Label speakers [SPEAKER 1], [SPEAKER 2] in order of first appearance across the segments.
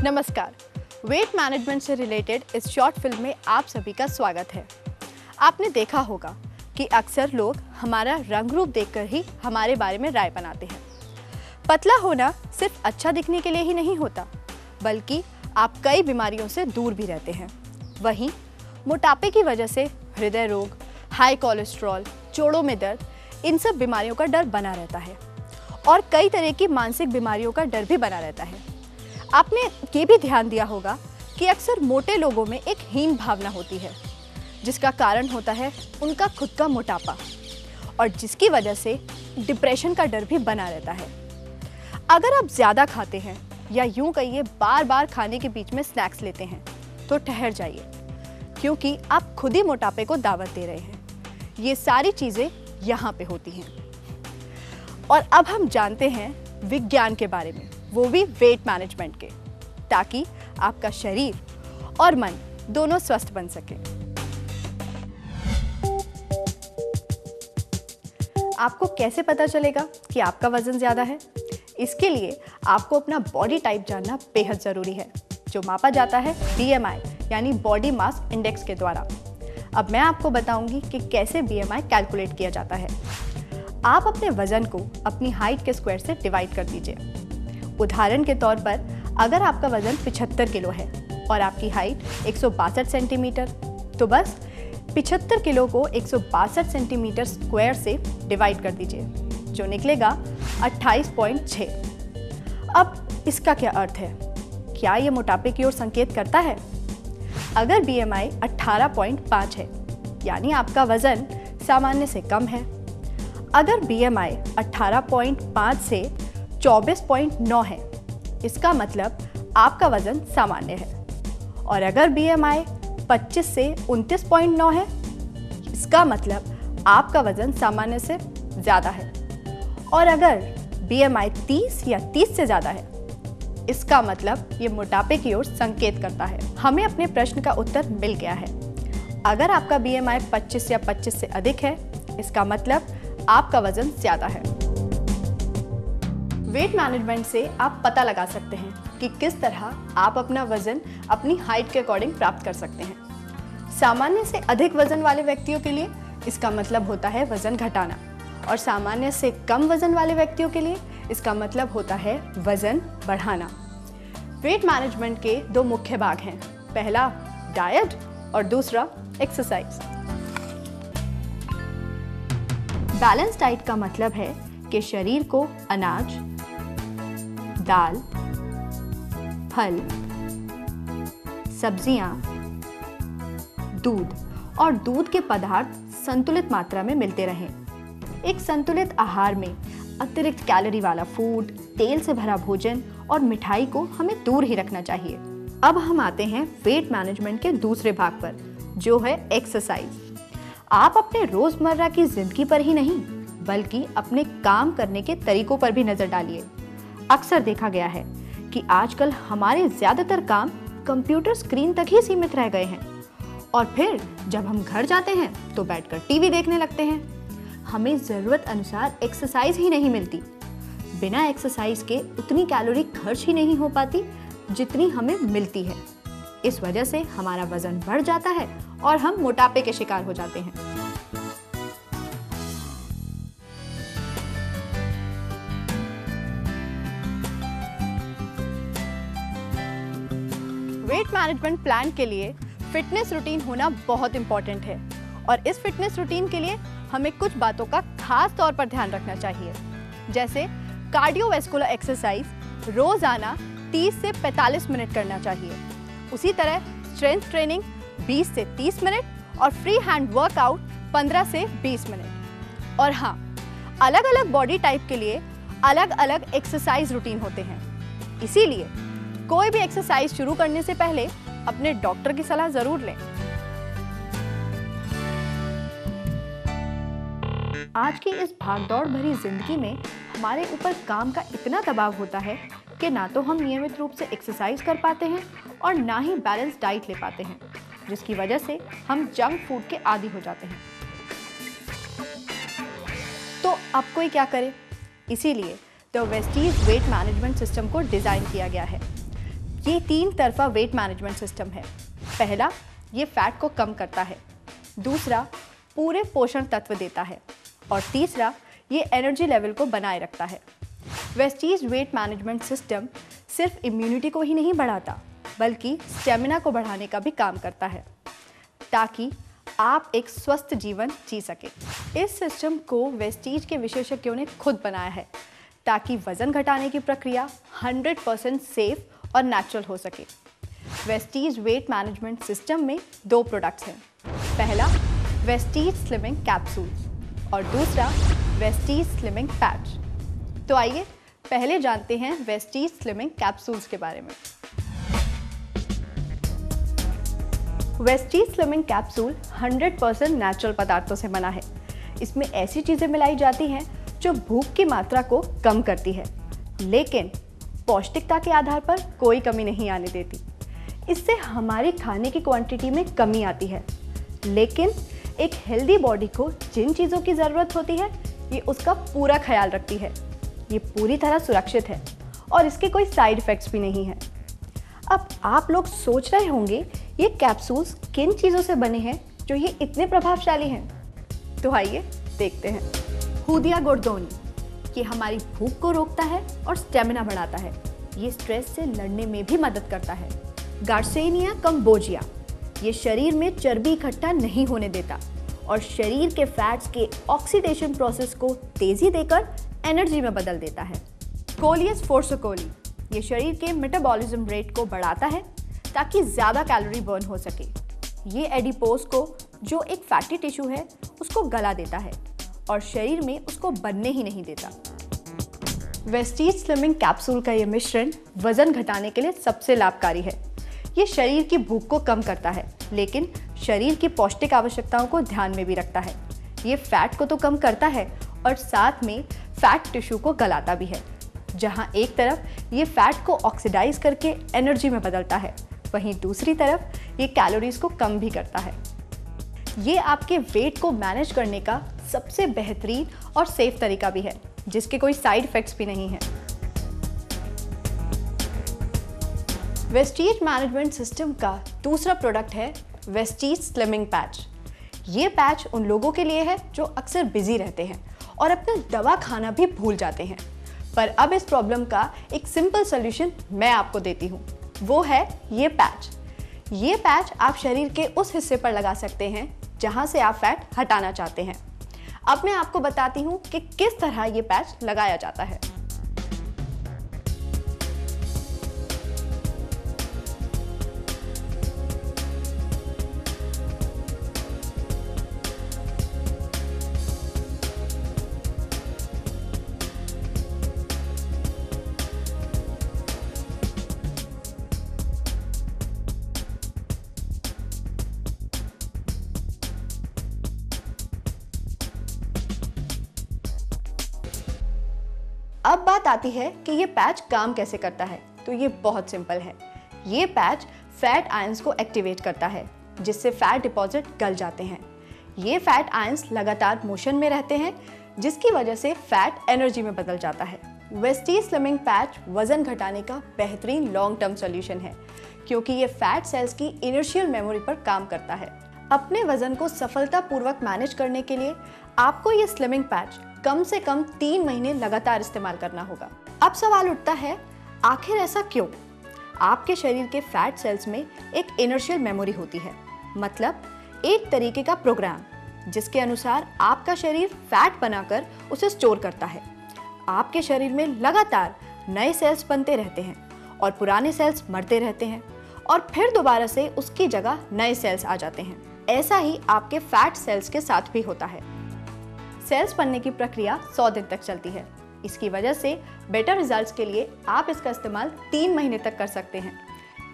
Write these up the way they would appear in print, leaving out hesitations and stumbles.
[SPEAKER 1] नमस्कार, weight management से related इस शॉर्ट फिल्म में आप सभी का स्वागत है। आपने देखा होगा कि अक्सर लोग हमारा रंग रूप देखकर ही हमारे बारे में राय बनाते हैं। पतला होना सिर्फ अच्छा दिखने के लिए ही नहीं होता, बल्कि आप कई बीमारियों से दूर भी रहते हैं। वहीं मोटापे की वजह से हृदय रोग, हाई कोलेस्ट्रॉल, जोड़ों में दर्द, इन सब बीमारियों का डर बना रहता है और कई तरह की मानसिक बीमारियों का डर भी बना रहता है। आपने ये भी ध्यान दिया होगा कि अक्सर मोटे लोगों में एक हीन भावना होती है, जिसका कारण होता है उनका खुद का मोटापा और जिसकी वजह से डिप्रेशन का डर भी बना रहता है। अगर आप ज़्यादा खाते हैं या यूं कहिए बार बार खाने के बीच में स्नैक्स लेते हैं तो ठहर जाइए, क्योंकि आप खुद ही मोटापे को दावत दे रहे हैं। ये सारी चीज़ें यहाँ पे होती हैं। और अब हम जानते हैं विज्ञान के बारे में, वो भी वेट मैनेजमेंट के, ताकि आपका शरीर और मन दोनों स्वस्थ बन सके। आपको कैसे पता चलेगा कि आपका वजन ज़्यादा है? इसके लिए आपको अपना बॉडी टाइप जानना बेहद ज़रूरी है, जो मापा जाता है BMI यानी बॉडी मास इंडेक्स के द्वारा। अब मैं आपको बताऊंगी कि कैसे BMI कैलकुलेट किया जाता है। आप अपने वजन को अपनी हाइट के स्क्वायर से डिवाइड कर दीजिए। उदाहरण के तौर पर अगर आपका वजन 75 किलो है और आपकी हाइट 162 सेंटीमीटर, तो बस 75 किलो को 162 सेंटीमीटर स्क्वायर से डिवाइड कर दीजिए, जो निकलेगा 28.6। अब इसका क्या अर्थ है? क्या ये मोटापे की ओर संकेत करता है? अगर BMI 18.5 है, यानी आपका वजन सामान्य से कम है। अगर BMI 18.5 से 24.9 है, इसका मतलब आपका वजन सामान्य है। और अगर BMI 25 से 29.9 है, इसका मतलब आपका वजन सामान्य से ज़्यादा है। और अगर BMI 30 या 30 से ज़्यादा है, इसका मतलब ये मोटापे की ओर संकेत करता है। हमें अपने प्रश्न का उत्तर मिल गया है। अगर आपका BMI 25 या 25 से अधिक है, इसका मतलब आपका वजन ज़्यादा है। वेट मैनेजमेंट से आप पता लगा सकते हैं कि किस तरह आप अपना वजन अपनी हाइट के अकॉर्डिंग प्राप्त कर सकते हैं। सामान्य से अधिक वजन वाले व्यक्तियों के लिए इसका मतलब होता है वजन घटाना, और सामान्य से कम वजन वाले व्यक्तियों के लिए इसका मतलब होता है वजन बढ़ाना। वेट मैनेजमेंट के दो मुख्य भाग हैं, पहला डाइट और दूसरा एक्सरसाइज। बैलेंस डाइट का मतलब है कि शरीर को अनाज, दाल, फल, सब्जियां, दूध और दूध के पदार्थ संतुलित मात्रा में मिलते रहें। एक संतुलित आहार में अतिरिक्त कैलोरी वाला फूड, तेल से भरा भोजन और मिठाई को हमें दूर ही रखना चाहिए। अब हम आते हैं वेट मैनेजमेंट के दूसरे भाग पर, जो है एक्सरसाइज। आप अपने रोजमर्रा की जिंदगी पर ही नहीं, बल्कि अपने काम करने के तरीकों पर भी नजर डालिए। अक्सर देखा गया है कि आजकल हमारे ज्यादातर काम कंप्यूटर स्क्रीन तक ही सीमित रह गए हैं, और फिर जब हम घर जाते हैं तो बैठकर टीवी देखने लगते हैं। हमें जरूरत अनुसार एक्सरसाइज ही नहीं मिलती। बिना एक्सरसाइज के उतनी कैलोरी खर्च ही नहीं हो पाती जितनी हमें मिलती है। इस वजह से हमारा वजन बढ़ जाता है और हम मोटापे के शिकार हो जाते हैं। वेट मैनेजमेंट प्लान के लिए फिटनेस रूटीन होना बहुत इंपॉर्टेंट है, और इस फिटनेस रूटीन के लिए हमें कुछ बातों का खास तौर पर ध्यान रखना चाहिए, जैसे कार्डियोवैस्कुलर एक्सरसाइज रोजाना 30 से 45 मिनट करना चाहिए। उसी तरह स्ट्रेंथ ट्रेनिंग 20 से 30 मिनट और फ्री हैंड वर्कआउट 15 से 20 मिनट। और हाँ, अलग अलग बॉडी टाइप के लिए अलग अलग एक्सरसाइज रूटीन होते हैं, इसीलिए कोई भी एक्सरसाइज शुरू करने से पहले अपने डॉक्टर की सलाह जरूर लें। आज की इस भागदौड़ भरी जिंदगी में हमारे ऊपर काम का इतना दबाव होता है कि ना तो हम नियमित रूप से एक्सरसाइज कर पाते हैं और ना ही बैलेंस डाइट ले पाते हैं, जिसकी वजह से हम जंक फूड के आदी हो जाते हैं। तो अब कोई क्या करे? इसीलिए the Vestige weight management system को डिज़ाइन किया गया है, ये 3 तरफा वेट मैनेजमेंट सिस्टम है। पहला, ये फैट को कम करता है। दूसरा, पूरे पोषण तत्व देता है। और तीसरा, ये एनर्जी लेवल को बनाए रखता है। वेस्टीज वेट मैनेजमेंट सिस्टम सिर्फ इम्यूनिटी को ही नहीं बढ़ाता, बल्कि स्टेमिना को बढ़ाने का भी काम करता है, ताकि आप एक स्वस्थ जीवन जी सकें। इस सिस्टम को वेस्टीज के विशेषज्ञों ने खुद बनाया है, ताकि वजन घटाने की प्रक्रिया 100% सेफ और नेचुरल हो सके। वेस्टीज वेट मैनेजमेंट सिस्टम में 2 प्रोडक्ट्स हैं। पहला, वेस्टीज स्लिमिंग कैप्सूल और दूसरा, वेस्टीज स्लिमिंग पैच। तो आइए पहले जानते हैं वेस्टीज स्लिमिंग कैप्सूल्स के बारे में। वेस्टीज स्लिमिंग कैप्सूल 100% नेचुरल पदार्थों से बना है। इसमें ऐसी चीज़ें मिलाई जाती हैं जो भूख की मात्रा को कम करती है, लेकिन पौष्टिकता के आधार पर कोई कमी नहीं आने देती। इससे हमारी खाने की क्वांटिटी में कमी आती है, लेकिन एक हेल्दी बॉडी को जिन चीज़ों की ज़रूरत होती है, ये उसका पूरा ख्याल रखती है। ये पूरी तरह सुरक्षित है और इसके कोई साइड इफ़ेक्ट्स भी नहीं हैं। अब आप लोग सोच रहे होंगे, ये कैप्सूल्स किन चीज़ों से बने हैं जो ये इतने प्रभावशाली हैं? तो आइए देखते हैं। हूदिया गोर्दोनी, ये हमारी भूख को रोकता है और स्टेमिना बढ़ाता है। ये स्ट्रेस से लड़ने में भी मदद करता है। गार्सेनिया कंबोजिया, ये शरीर में चर्बी इकट्ठा नहीं होने देता और शरीर के फैट्स के ऑक्सीडेशन प्रोसेस को तेजी देकर एनर्जी में बदल देता है। कोलियस फोर्सोकोली, ये शरीर के मेटाबॉलिज्म रेट को बढ़ाता है ताकि ज़्यादा कैलोरी बर्न हो सके। ये एडिपोज को, जो एक फैटी टिश्यू है, उसको गला देता है और शरीर में उसको बनने ही नहीं देता। वेस्टीज स्लिमिंग कैप्सूल का ये मिश्रण वजन घटाने के लिए सबसे लाभकारी है। ये शरीर की भूख को कम करता है, लेकिन शरीर की पौष्टिक आवश्यकताओं को ध्यान में भी रखता है। ये फैट को तो कम करता है और साथ में फैट टिश्यू को गलाता भी है। जहाँ एक तरफ ये फैट को ऑक्सीडाइज करके एनर्जी में बदलता है, वहीं दूसरी तरफ ये कैलोरीज को कम भी करता है। ये आपके वेट को मैनेज करने का सबसे बेहतरीन और सेफ तरीका भी है, जिसके कोई साइड इफ़ेक्ट्स भी नहीं है। वेस्टीज मैनेजमेंट सिस्टम का दूसरा प्रोडक्ट है वेस्टीज स्लिमिंग पैच। ये पैच उन लोगों के लिए है जो अक्सर बिजी रहते हैं और अपना दवा खाना भी भूल जाते हैं। पर अब इस प्रॉब्लम का एक सिंपल सोल्यूशन मैं आपको देती हूँ, वो है ये पैच। ये पैच आप शरीर के उस हिस्से पर लगा सकते हैं जहाँ से आप फैट हटाना चाहते हैं। अब मैं आपको बताती हूँ कि किस तरह ये पैच लगाया जाता है। अब बात आती है कि ये पैच काम कैसे करता है। तो ये बहुत सिंपल है। ये पैच फैट आयंस को एक्टिवेट करता है, जिससे फैट डिपॉजिट गल जाते हैं। ये फैट आयंस लगातार मोशन में रहते हैं, जिसकी वजह से फैट एनर्जी में बदल जाता है। वेस्टीज स्लिमिंग पैच वजन घटाने का बेहतरीन लॉन्ग टर्म सॉल्यूशन है, क्योंकि ये फैट सेल्स की इनर्शियल मेमोरी पर काम करता है। अपने वजन को सफलतापूर्वक मैनेज करने के लिए आपको ये स्लिमिंग पैच कम से कम 3 महीने लगातार इस्तेमाल करना होगा। अब सवाल उठता है, आखिर ऐसा क्यों? आपके शरीर के फैट सेल्स में एक इनर्शियल मेमोरी होती है, मतलब एक तरीके का प्रोग्राम, जिसके अनुसार आपका शरीर फैट बनाकर उसे स्टोर करता है। आपके शरीर में लगातार नए सेल्स बनते रहते हैं और पुराने सेल्स मरते रहते हैं और फिर दोबारा से उसकी जगह नए सेल्स आ जाते हैं। ऐसा ही आपके फैट सेल्स के साथ भी होता है। सेल्स बनने की प्रक्रिया 100 दिन तक चलती है। इसकी वजह से बेटर रिजल्ट्स के लिए आप इसका इस्तेमाल 3 महीने तक कर सकते हैं।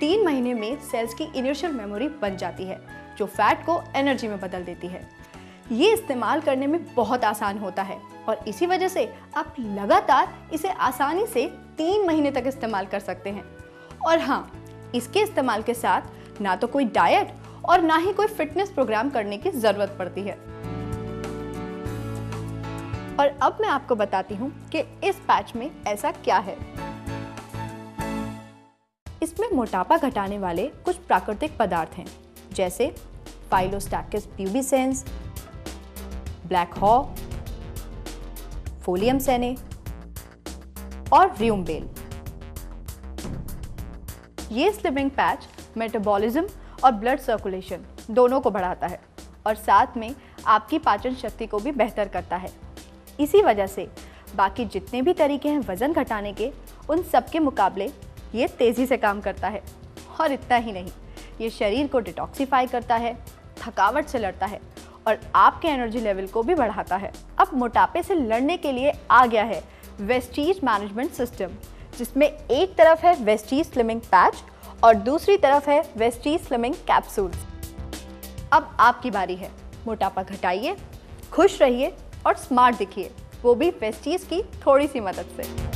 [SPEAKER 1] 3 महीने में सेल्स की इनिशियल मेमोरी बन जाती है, जो फैट को एनर्जी में बदल देती है। ये इस्तेमाल करने में बहुत आसान होता है और इसी वजह से आप लगातार इसे आसानी से 3 महीने तक इस्तेमाल कर सकते हैं। और हाँ, इसके इस्तेमाल के साथ ना तो कोई डाइट और ना ही कोई फिटनेस प्रोग्राम करने की ज़रूरत पड़ती है। और अब मैं आपको बताती हूँ कि इस पैच में ऐसा क्या है। इस इसमें मोटापा घटाने वाले कुछ प्राकृतिक पदार्थ हैं, जैसे फाइलोस्टैकिस प्यूबिसेंस, ब्लैक हॉक, फोलियम सेने और र्यूमबेल। ये स्लिमिंग पैच मेटाबॉलिज्म और ब्लड सर्कुलेशन दोनों को बढ़ाता है और साथ में आपकी पाचन शक्ति को भी बेहतर करता है। इसी वजह से बाकी जितने भी तरीके हैं वज़न घटाने के, उन सब के मुकाबले ये तेज़ी से काम करता है। और इतना ही नहीं, ये शरीर को डिटॉक्सिफाई करता है, थकावट से लड़ता है और आपके एनर्जी लेवल को भी बढ़ाता है। अब मोटापे से लड़ने के लिए आ गया है वेस्टीज मैनेजमेंट सिस्टम, जिसमें एक तरफ है वेस्टीज स्लिमिंग पैच और दूसरी तरफ है वेस्टीज स्लिमिंग कैप्सूल्स। अब आपकी बारी है, मोटापा घटाइए, खुश रहिए और स्मार्ट दिखिए, वो भी वेस्टीज की थोड़ी सी मदद से।